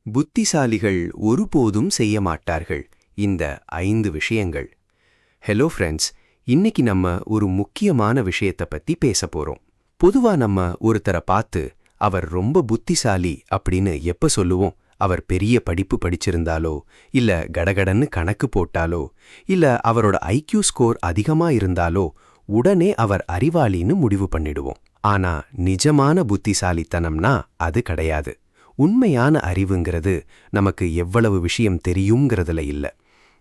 புத்திசாலிகள் ஒருபோதும் செய்ய மாட்டார்கள் இந்த 5 விஷயங்கள். ஹலோ ஃப்ரெண்ட்ஸ், இன்னைக்கு நம்ம ஒரு முக்கியமான விஷயத்த பத்தி பேச போறோம். பொதுவா நம்ம ஒருத்தரை பார்த்து அவர் ரொம்ப புத்திசாலி அப்படின்னு எப்ப சொல்லுவோம்? அவர் பெரிய படிப்பு படிச்சிருந்தாலோ, இல்ல கடகடன்னு கணக்கு போட்டாலோ, இல்ல அவரோட ஐக்யூ ஸ்கோர் அதிகமா இருந்தாலோ உடனே அவர் அறிவாளின்னு முடிவு பண்ணிடுவோம். ஆனா நிஜமான புத்திசாலித்தனம்னா அது கிடையாது. உண்மையான அறிவுங்கிறது நமக்கு எவ்வளவு விஷயம் தெரியுங்கிறதுல இல்ல,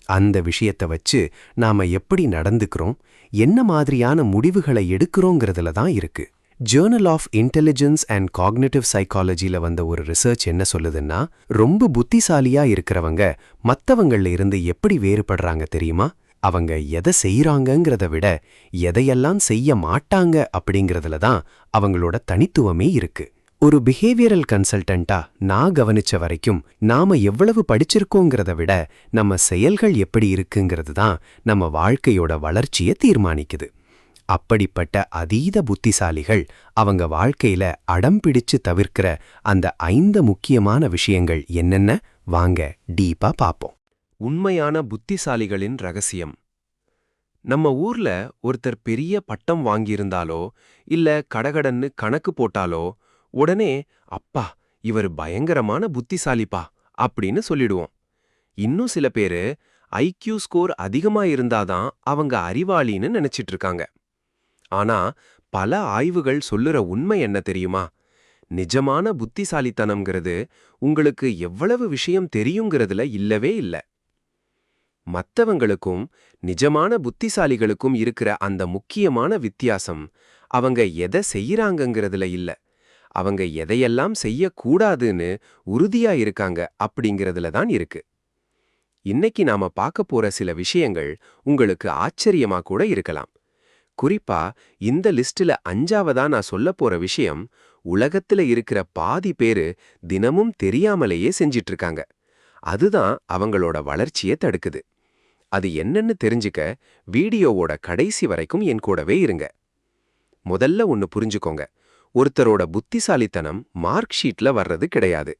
அந்த விஷயத்தை வச்சு நாம எப்படி நடந்துக்கிறோம், என்ன மாதிரியான முடிவுகளை எடுக்கிறோங்கிறதுல தான் இருக்கு. Journal of intelligence and cognitive சைக்காலஜில வந்த ஒரு ரிசர்ச் என்ன சொல்லுதுன்னா, ரொம்ப புத்திசாலியா இருக்கிறவங்க மத்தவங்கள்ல இருந்து எப்படி வேறுபடுறாங்க தெரியுமா? அவங்க எதை செய்யறாங்கங்கிறத விட எதையெல்லாம் செய்ய மாட்டாங்க அப்படிங்கிறதுல தான் அவங்களோட தனித்துவமே இருக்கு. ஒரு பிஹேவியரல் கன்சல்டன்ட்டா நான் கவனிச்ச வரைக்கும் நாம எவ்வளவு படிச்சிருக்கோங்கிறத விட நம்ம செயல்கள் எப்படி இருக்குங்கிறது தான் நம்ம வாழ்க்கையோட வளர்ச்சியை தீர்மானிக்குது. அப்படிப்பட்ட அதீத புத்திசாலிகள் அவங்க வாழ்க்கையில அடம் பிடிச்சு தவிர்க்கிற அந்த 5 முக்கியமான விஷயங்கள் என்னென்ன, வாங்க டீப்பா பாப்போம். உண்மையான புத்திசாலிகளின் ரகசியம். நம்ம ஊர்ல ஒருத்தர் பெரிய பட்டம் வாங்கியிருந்தாலோ இல்ல கடகடன்னு கணக்கு போட்டாலோ உடனே அப்பா இவர் பயங்கரமான புத்திசாலிப்பா அப்படின்னு சொல்லிடுவோம். இன்னும் சில பேரு ஐக்யூ ஸ்கோர் அதிகமா இருந்தாதான் அவங்க அறிவாளின்னு நினைச்சிட்டு இருக்காங்க. ஆனா பல ஆய்வுகள் சொல்லுற உண்மை என்ன தெரியுமா? நிஜமான புத்திசாலித்தனம்ங்கிறது உங்களுக்கு எவ்வளவு விஷயம் தெரியுங்கிறதுல இல்லவே இல்ல. மத்தவங்களுக்கும் நிஜமான புத்திசாலிகளுக்கும் இருக்கிற அந்த முக்கியமான வித்தியாசம் அவங்க எதை செய்யறாங்கங்கிறதுல இல்ல, அவங்க எதையெல்லாம் செய்யக்கூடாதுன்னு உறுதியா இருக்காங்க அப்படிங்கிறதுல தான் இருக்கு. இன்னைக்கு நாம பார்க்க போற சில விஷயங்கள் உங்களுக்கு ஆச்சரியமா கூட இருக்கலாம். குறிப்பா இந்த லிஸ்ட்ல 5ஆவதா நான் சொல்ல போற விஷயம் உலகத்துல இருக்கிற பாதி பேரு தினமும் தெரியாமலேயே செஞ்சிட்டு இருக்காங்க. அதுதான் அவங்களோட வளர்ச்சியை தடுக்குது. அது என்னன்னு தெரிஞ்சுக்க வீடியோவோட கடைசி வரைக்கும் என் கூடவே இருங்க. முதல்ல ஒன்னு புரிஞ்சுக்கோங்க, ஒருத்தரோட புத்திசாலித்தனம் மார்க் ஷீட்ல வர்றது கிடையாது.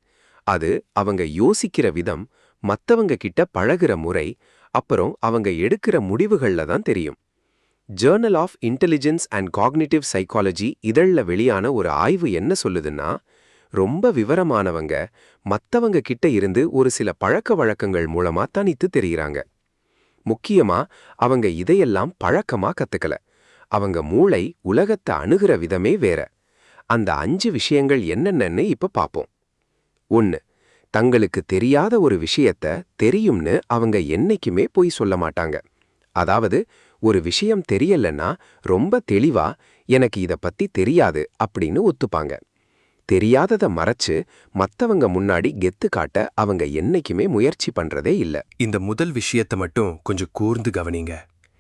அது அவங்க யோசிக்கிற விதம், மத்தவங்க கிட்ட பழகுற முறை, அப்புறம் அவங்க எடுக்கிற முடிவுகள்ல தான் தெரியும். Journal of intelligence and cognitive psychology இதழ்ல வெளியான ஒரு ஆய்வு என்ன சொல்லுதுன்னா, ரொம்ப விவரமானவங்க மத்தவங்க கிட்ட இருந்து ஒரு சில பழக்க வழக்கங்கள் மூலமா தனித்து தெரிகிறாங்க. முக்கியமா அவங்க இதையெல்லாம் பழக்கமா கத்துக்கல, அவங்க மூளை உலகத்தை அணுகிற விதமே வேற. அந்த 5 விஷயங்கள் என்னென்னு இப்ப பாப்போம். 1. தங்களுக்கு தெரியாத ஒரு விஷயத்த தெரியும்னு அவங்க என்னைக்குமே பொய் சொல்ல மாட்டாங்க. அதாவது ஒரு விஷயம் தெரியலன்னா ரொம்ப தெளிவா எனக்கு இத பத்தி தெரியாது அப்படின்னு ஒத்துப்பாங்க. தெரியாதத மறைச்சு மத்தவங்க முன்னாடி கெத்து காட்ட அவங்க என்னைக்குமே முயற்சி பண்றதே இல்ல. இந்த முதல் விஷயத்தை மட்டும் கொஞ்சம் கூர்ந்து கவனிங்க.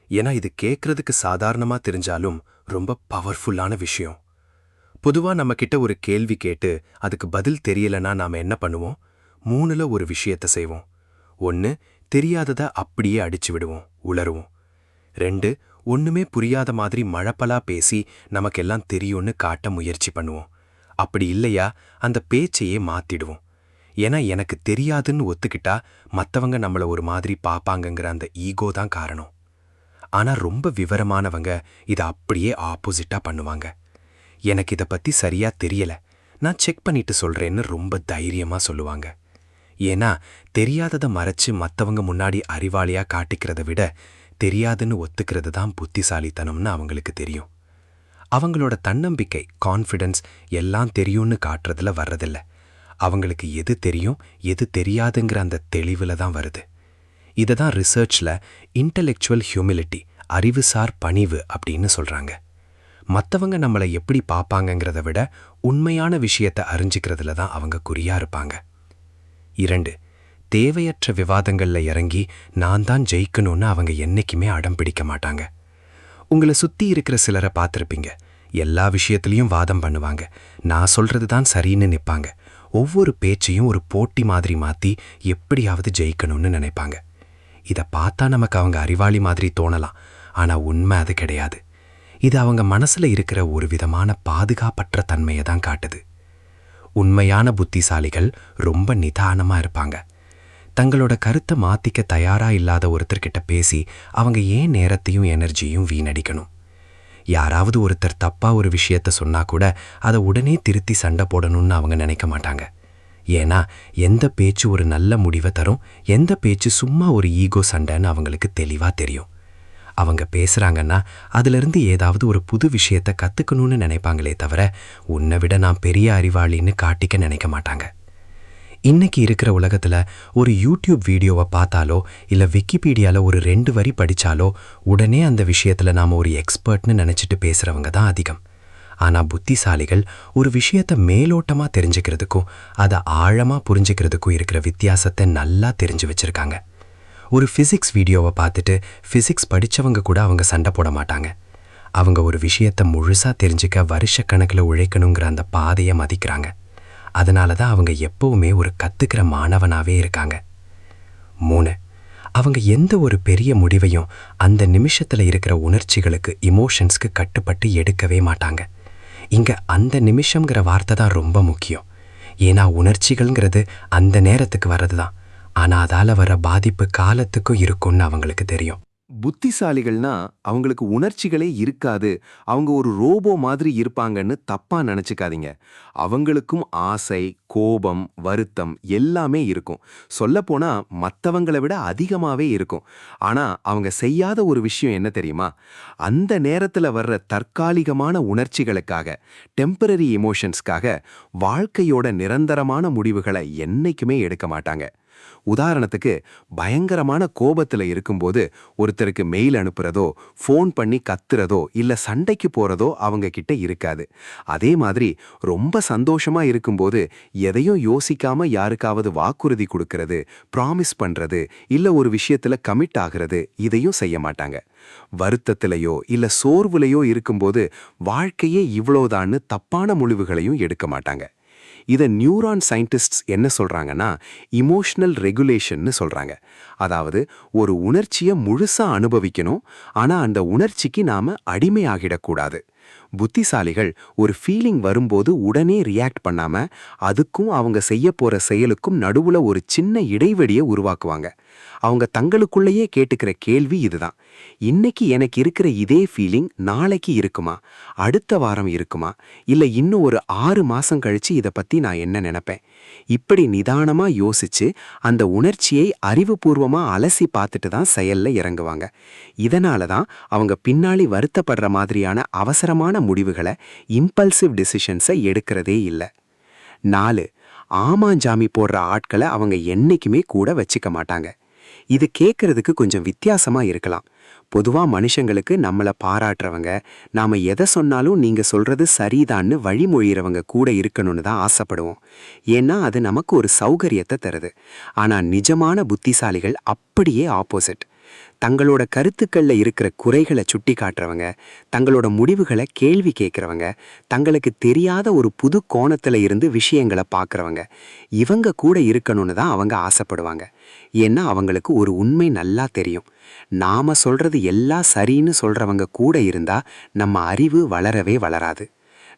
ஏன்னா இது கேட்கறதுக்கு சாதாரணமா தெரிஞ்சாலும் ரொம்ப பவர்ஃபுல்லான விஷயம். பொதுவா நம்ம கிட்ட ஒரு கேள்வி கேட்டு அதுக்கு பதில் தெரியலனா நாம என்ன பண்ணுவோம்? 3ல ஒரு விஷயத்தை செய்வோம். 1. தெரியாதத அப்படியே அடிச்சு விடுவோம், உளறுவோம். 2. ஒண்ணுமே புரியாத மாதிரி மழப்பலா பேசி நமக்கெல்லாம் தெரியும்னு காட்ட முயற்சி பண்ணுவோம். அப்படி இல்லையா அந்த பேச்சையே மாத்திடுவோம். ஏன்னா எனக்கு தெரியாதுன்னு ஒத்துக்கிட்டா மத்தவங்க நம்மள ஒரு மாதிரி பாப்பாங்கங்கிற அந்த ஈகோ தான் காரணம். ஆனா ரொம்ப விவரமானவங்க இதை அப்படியே ஆப்போசிட்டா பண்ணுவாங்க. எனக்கு இதை பத்தி சரியா தெரியல, நான் செக் பண்ணிட்டு சொல்றேன்னு ரொம்ப தைரியமா சொல்லுவாங்க. ஏன்னா தெரியாததை மறைச்சு மத்தவங்க முன்னாடி அறிவாளியா காட்டிக்கிறத விட தெரியாதுன்னு ஒத்துக்கிறது தான் புத்திசாலித்தனம்னு அவங்களுக்கு தெரியும். அவங்களோட தன்னம்பிக்கை, கான்ஃபிடன்ஸ் எல்லாம் தெரியும்னு காட்டுறதுல வர்றதில்ல, அவங்களுக்கு எது தெரியும் எது தெரியாதுங்கிற அந்த தெளிவுல தான் வருது. இதை தான் ரிசர்ச்ல இன்டெலெக்சுவல் ஹியூமிலிட்டி, அறிவுசார் பணிவு அப்படின்னு சொல்றாங்க. மற்றவங்க நம்மளை எப்படி பார்ப்பாங்கங்கிறத விட உண்மையான விஷயத்தை அறிஞ்சிக்கிறதுல தான் அவங்க குறியா இருப்பாங்க. 2. தேவையற்ற விவாதங்கள்ல இறங்கி நான் தான் ஜெயிக்கணும்னு அவங்க என்னைக்குமே அடம் பிடிக்க மாட்டாங்க. உங்களை சுத்தி இருக்கிற சிலரை பார்த்திருப்பீங்க. எல்லா விஷயத்திலையும் வாதம் பண்ணுவாங்க, நான் சொல்றது தான் சரின்னு நிற்பாங்க. ஒவ்வொரு பேச்சையும் ஒரு போட்டி மாதிரி மாத்தி எப்படியாவது ஜெயிக்கணும்னு நினைப்பாங்க. இதை பார்த்தா நமக்கு அவங்க அறிவாளி மாதிரி தோணலாம், ஆனா உண்மை அது கிடையாது. இது அவங்க மனசுல இருக்கிற ஒரு விதமான பாதுகாப்பற்ற தன்மையை தான் காட்டுது. உண்மையான புத்திசாலிகள் ரொம்ப நிதானமா இருப்பாங்க. தங்களோட கருத்தை மாத்திக்க தயாரா இல்லாத ஒருத்தர்கிட்ட பேசி அவங்க ஏன் நேரத்தையும் எனர்ஜியும் வீணடிக்கணும்? யாராவது ஒருத்தர் தப்பா ஒரு விஷயத்த சொன்னா கூட அதை உடனே திருத்தி சண்டை போடணும்னு அவங்க நினைக்க மாட்டாங்க. ஏன்னா எந்த பேச்சு ஒரு நல்ல முடிவை தரும், எந்த பேச்சு சும்மா ஒரு ஈகோ சண்டைன்னு அவங்களுக்கு தெளிவா தெரியும். அவங்க பேசுறாங்கன்னா அதிலிருந்து ஏதாவது ஒரு புது விஷயத்த கத்துக்கணும்னு நினைப்பாங்களே தவிர உன்னை விட நான் பெரிய அறிவாளின்னு காட்டிக்க நினைக்க மாட்டாங்க. இன்னைக்கு இருக்கிற உலகத்துல ஒரு யூடியூப் வீடியோவை பார்த்தாலோ இல்ல விக்கிபீடியால ஒரு 2 வரி படிச்சாலோ உடனே அந்த விஷயத்துல நாம ஒரு எக்ஸ்பர்ட்னு நினைச்சிட்டு பேசுறவங்க தான் அதிகம். ஆனா புத்திசாலிகள் ஒரு விஷயத்த மேலோட்டமா தெரிஞ்சுக்கிறதுக்கும் அதை ஆழமா புரிஞ்சுக்கிறதுக்கும் இருக்கிற வித்தியாசத்தை நல்லா தெரிஞ்சு வச்சிருக்காங்க. ஒரு ஃபிசிக்ஸ் வீடியோவை பார்த்துட்டு ஃபிசிக்ஸ் படிச்சவங்க கூட அவங்க சண்டை போட மாட்டாங்க. அவங்க ஒரு விஷயத்த முழுசா தெரிஞ்சுக்க வருஷக்கணக்கில் உழைக்கணுங்கிற அந்த பாதையை மதிக்கிறாங்க. அதனால தான் அவங்க எப்பவுமே ஒரு கத்துக்கிற மாணவனாவே இருக்காங்க. 3, அவங்க எந்த ஒரு பெரிய முடிவையும் அந்த நிமிஷத்துல இருக்கிற உணர்ச்சிகளுக்கு, இமோஷன்ஸ்க்கு கட்டுப்பட்டு எடுக்கவே மாட்டாங்க. இங்க அந்த நிமிஷம்ங்கிற வார்த்தை தான் ரொம்ப முக்கியம். ஏன்னா உணர்ச்சிகள்ங்கிறது அந்த நேரத்துக்கு வர்றது தான். ஆனா அதால வர பாதிப்பு காலத்துக்கும் இருக்கும்னு அவங்களுக்கு தெரியும். புத்திசாலிகள்னா அவங்களுக்கு உணர்ச்சிகளே இருக்காது, அவங்க ஒரு ரோபோ மாதிரி இருப்பாங்கன்னு தப்பா நினைச்சுக்காதீங்க. அவங்களுக்கும் ஆசை, கோபம், வருத்தம் எல்லாமே இருக்கும். சொல்லப்போனா மத்தவங்களை விட அதிகமாவே இருக்கும். ஆனா அவங்க செய்யாத ஒரு விஷயம் என்ன தெரியுமா? அந்த நேரத்துல வர்ற தற்காலிகமான உணர்ச்சிகளுக்காக, டெம்பரரி எமோஷன்ஸ்க்காக வாழ்க்கையோட நிரந்தரமான முடிவுகளை என்னைக்குமே எடுக்க மாட்டாங்க. உதாரணத்துக்கு, பயங்கரமான கோபத்துல இருக்கும்போது ஒருத்தருக்கு மெயில் அனுப்புறதோ, ஃபோன் பண்ணி கத்துறதோ இல்ல சண்டைக்கு போறதோ அவங்க கிட்ட இருக்காது. அதே மாதிரி ரொம்ப சந்தோஷமா இருக்கும்போது எதையும் யோசிக்காம யாருக்காவது வாக்குறுதி கொடுக்கறது, ப்ராமிஸ் பண்றது இல்ல ஒரு விஷயத்துல கமிட் ஆகிறது இதையும் செய்ய மாட்டாங்க. வருத்தத்திலையோ இல்ல சோர்வுலையோ இருக்கும்போது வாழ்க்கையே இவ்வளோதான்னு தப்பான முடிவுகளையும் எடுக்க மாட்டாங்க. இத நியூரான் சயின்டிஸ்ட்ஸ் என்ன சொல்றாங்கன்னா இமோஷனல் ரெகுலேஷன்னு சொல்றாங்க. அதாவது ஒரு உணர்ச்சியை முழுசா அனுபவிக்கணும், ஆனா அந்த உணர்ச்சிக்கு நாம அடிமையாகிடக்கூடாது. புத்திசாலிகள் ஒரு ஃபீலிங் வரும்போது உடனே ரியாக்ட் பண்ணாம அதுக்கும் அவங்க செய்ய போற செயலுக்கும் நடுவுல ஒரு சின்ன இடைவெளியை உருவாக்குவாங்க. அவங்க தங்களுக்குள்ளேயே கேட்டுக்கிற கேள்வி இதுதான்: இன்னைக்கு எனக்கு இருக்கிற இதே ஃபீலிங் நாளைக்கு இருக்குமா, அடுத்த வாரம் இருக்குமா, இல்ல இன்னும் ஒரு 6 மாசம் கழிச்சு இதை பத்தி நான் என்ன நினைப்பேன்? இப்படி நிதானமா யோசிச்சு அந்த உணர்ச்சியை அறிவுபூர்வமா அலசி பார்த்துட்டு தான் செயல்ல இறங்குவாங்க. இதனால தான் அவங்க பின்னாடி வருத்தப்படுற மாதிரியான அவசரமான முடிவுகளை, இம்பல்சிவ் டிசிஷன்ஸை எடுக்கிறதே இல்லை. 4, ஆமாஞ்சாமி போடுற ஆட்களை அவங்க என்னைக்குமே கூட வச்சுக்க மாட்டாங்க. இது கேட்கறதுக்கு கொஞ்சம் வித்தியாசமா இருக்கலாம். பொதுவா மனுஷங்களுக்கு நம்மள பாராட்டுறவங்க, நாம எதை சொன்னாலும் நீங்க சொல்றது சரிதான்னு வழிமொழிறவங்க கூட இருக்கணும்னு தான் ஆசைப்படுவோம். ஏன்னா அது நமக்கு ஒரு சௌகரியத்தை தருது. ஆனா நிஜமான புத்திசாலிகள் அப்படியே ஆப்போசிட். தங்களோட கருத்துக்கள்ல இருக்கிற குறைகளை சுட்டி காட்டுறவங்க, தங்களோட முடிவுகளை கேள்வி கேட்கறவங்க, தங்களுக்கு தெரியாத ஒரு புது கோணத்துல இருந்து விஷயங்களை பார்க்கறவங்க, இவங்க கூட இருக்கணும்னு தான் அவங்க ஆசைப்படுவாங்க. ஏன்னா அவங்களுக்கு ஒரு உண்மை நல்லா தெரியும்: நாம சொல்றது எல்லாம் சரின்னு சொல்றவங்க கூட இருந்தா நம்ம அறிவு வளரவே வளராது.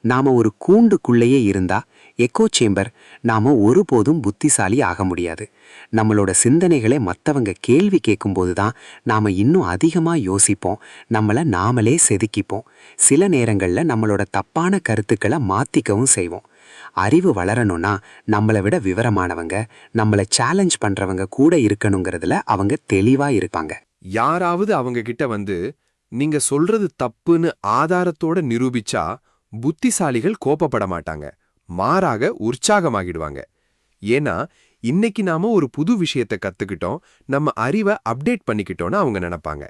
நாம ஒரு கூண்டுக்குள்ளேயே இருந்தா, எக்கோ சேம்பர், நாம ஒருபோதும் புத்திசாலி ஆக முடியாது. நம்மளோட சிந்தனைகளை மற்றவங்க கேள்வி கேட்கும்போது தான் நாம இன்னும் அதிகமா யோசிப்போம், நம்மளை நாமளே செதுக்கிப்போம். சில நேரங்கள்ல நம்மளோட தப்பான கருத்துக்களை மாத்திக்கவும் செய்வோம். அறிவு வளரணும்னா நம்மளை விட விவரமானவங்க, நம்மளை சேலஞ்ச் பண்றவங்க கூட இருக்கணுங்கிறதுல அவங்க தெளிவா இருப்பாங்க. யாராவது அவங்க கிட்ட வந்து நீங்க சொல்றது தப்புன்னு ஆதாரத்தோட நிரூபிச்சா புத்திசாலிகள் கோபப்பட மாட்டாங்க, மாறாக உற்சாகமாகிடுவாங்க. ஏன்னா இன்னைக்கு நாம ஒரு புது விஷயத்தை கத்துக்கிட்டோம், நம்ம அறிவை அப்டேட் பண்ணிக்கிட்டோம்னு அவங்க நினைப்பாங்க.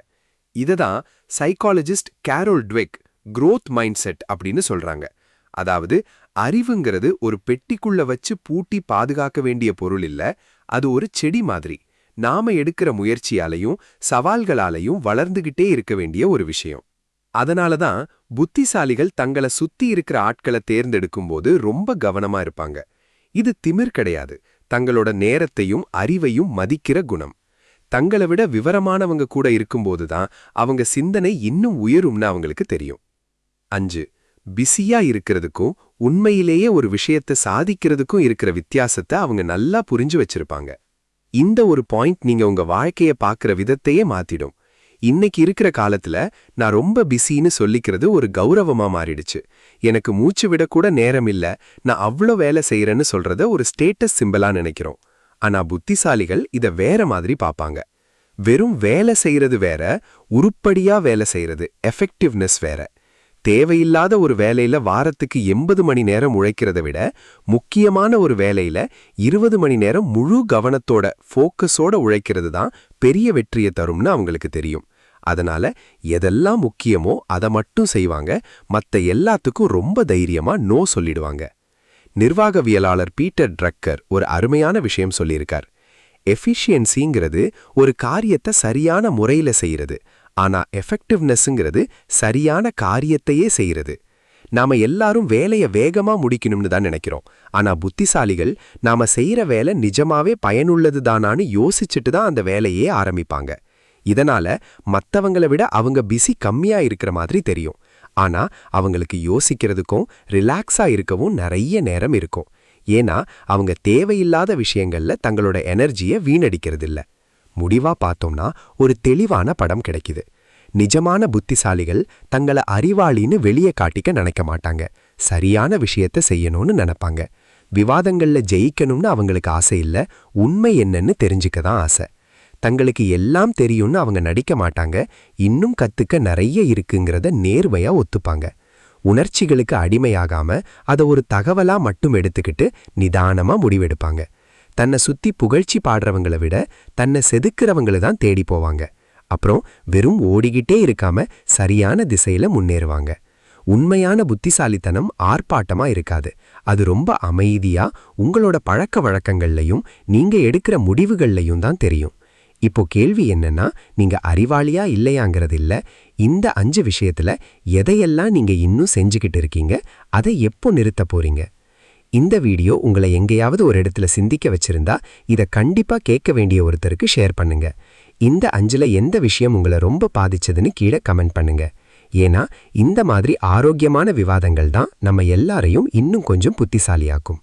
இததான் psychologist Carol Dweck growth mindset அப்படின்னு சொல்றாங்க. அதாவது அறிவுங்கிறது ஒரு பெட்டிக்குள்ள வச்சு பூட்டி பாதுகாக்க வேண்டிய பொருள் இல்ல, அது ஒரு செடி மாதிரி. நாம எடுக்கிற முயற்சியாலையும் சவால்களாலையும் வளர்ந்துகிட்டே இருக்க வேண்டிய ஒரு விஷயம். அதனாலதான் புத்திசாலிகள் தங்களை சுத்தி இருக்கிற ஆட்களை தேர்ந்தெடுக்கும் போது ரொம்ப கவனமா இருப்பாங்க. இது திமிர் கிடையாது, தங்களோட நேரத்தையும் அறிவையும் மதிக்கிற குணம். தங்களை விட விவரமானவங்க கூட இருக்கும்போதுதான் அவங்க சிந்தனை இன்னும் உயரும்னு அவங்களுக்கு தெரியும். 5, பிஸியா இருக்கிறதுக்கும் உண்மையிலேயே ஒரு விஷயத்தை சாதிக்கிறதுக்கும் இருக்கிற வித்தியாசத்தை அவங்க நல்லா புரிஞ்சு வச்சிருப்பாங்க. இந்த ஒரு பாயிண்ட் நீங்க உங்க வாழ்க்கைய பார்க்குற விதத்தையே மாத்திடும். இன்னைக்கு இருக்கிற காலத்துல நான் ரொம்ப பிஸின்னு சொல்லிக்கிறது ஒரு கௌரவமா மாறிடுச்சு. எனக்கு மூச்சு விடக்கூட நேரம் இல்ல, நான் அவ்வளோ வேலை செய்யறேன்னு சொல்றத ஒரு ஸ்டேட்டஸ் சிம்பலா நினைக்கிறோம். ஆனா புத்திசாலிகள் இத வேற மாதிரி பாப்பாங்க. வெறும் வேலை செய்யறது வேற, உருப்படியா வேலை செய்யறது எஃபெக்டிவ்னஸ் வேற. தேவையில்லாத ஒரு வேலையில வாரத்துக்கு 80 மணி நேரம் உழைக்கிறத விட முக்கியமான ஒரு வேலையில 20 மணி நேரம் முழு கவனத்தோட ஃபோக்கஸோட உழைக்கிறது தான் பெரிய வெற்றியை தரும்னு அவங்களுக்கு தெரியும். அதனால எதெல்லாம் முக்கியமோ அதை மட்டும் செய்வாங்க, மத்த எல்லாத்துக்கும் ரொம்ப தைரியமா நோ சொல்லிடுவாங்க. நிர்வாகவியலாளர் பீட்டர் ட்ரக்கர் ஒரு அருமையான விஷயம் சொல்லியிருக்கார். எஃபிஷியன்சிங்கிறது ஒரு காரியத்தை சரியான முறையில செய்யறது, ஆனா எஃபெக்டிவ்னஸ்ங்கிறது சரியான காரியத்தையே செய்யறது. நாம எல்லாரும் வேலைய வேகமா முடிக்கணும்னு தான் நினைக்கிறோம். ஆனா புத்திசாலிகள் நாம செய்யற வேலை நிஜமாவே பயனுள்ளது தானான்னு யோசிச்சுட்டு தான் அந்த வேலையே ஆரம்பிப்பாங்க. இதனால மத்தவங்கள விட அவங்க பிஸி கம்மியா இருக்கிற மாதிரி தெரியும். ஆனா அவங்களுக்கு யோசிக்கிறதுக்கும் ரிலாக்ஸா இருக்கவும் நிறைய நேரம் இருக்கும். ஏன்னா அவங்க தேவையில்லாத விஷயங்கள்ல தங்களோட எனர்ஜியை வீணடிக்கிறதில்ல. முடிவா பார்த்தோம்னா ஒரு தெளிவான படம் கிடைக்குது. நிஜமான புத்திசாலிகள் தங்களை அறிவாளின்னு வெளியே காட்டிக்க நினைக்க மாட்டாங்க. சரியான விஷயத்த செய்யணும்னு நினைப்பாங்க. விவாதங்கள்ல ஜெயிக்கணும்னு அவங்களுக்கு ஆசை இல்ல, உண்மை என்னன்னு தெரிஞ்சுக்க தான் ஆசை. தங்களுக்கு எல்லாம் தெரியும்னு அவங்க நடிக்க மாட்டாங்க, இன்னும் கத்துக்க நிறைய இருக்குங்கிறத நேர்மையா ஒத்துப்பாங்க. உணர்ச்சிகளுக்கு அடிமையாகாம அதை ஒரு தகவலா மட்டும் எடுத்துக்கிட்டு நிதானமா முடிவெடுப்பாங்க. தன்னை சுத்தி புகழ்ச்சி பாடுறவங்களை விட தன்னை செதுக்கிறவங்களை தான் தேடி போவாங்க. அப்புறம் வெறும் ஓடிக்கிட்டே இருக்காம சரியான திசையில முன்னேறுவாங்க. உண்மையான புத்திசாலித்தனம் ஆர்ப்பாட்டமா இருக்காது. அது ரொம்ப அமைதியா உங்களோட பழக்க வழக்கங்கள்லையும் நீங்க எடுக்கிற முடிவுகள்லையும் தான் தெரியும். இப்போ கேள்வி என்னன்னா, நீங்க அறிவாளியா இல்லையாங்கிறது இல்ல, இந்த 5 விஷயத்துல எதையெல்லாம் நீங்க இன்னும் செஞ்சுக்கிட்டு இருக்கீங்க, அதை எப்போ நிறுத்த போறீங்க? இந்த வீடியோ உங்களை எங்கேயாவது ஒரு இடத்துல சிந்திக்க வச்சிருந்தா இதை கண்டிப்பா கேட்க வேண்டிய ஒருத்தருக்கு ஷேர் பண்ணுங்க. இந்த 5ல எந்த விஷயம் உங்களை ரொம்ப பாதிச்சதுன்னு கீழே கமெண்ட் பண்ணுங்க. ஏன்னா இந்த மாதிரி ஆரோக்கியமான விவாதங்கள் தான் நம்ம எல்லாரையும் இன்னும் கொஞ்சம் புத்திசாலியாக்கும்.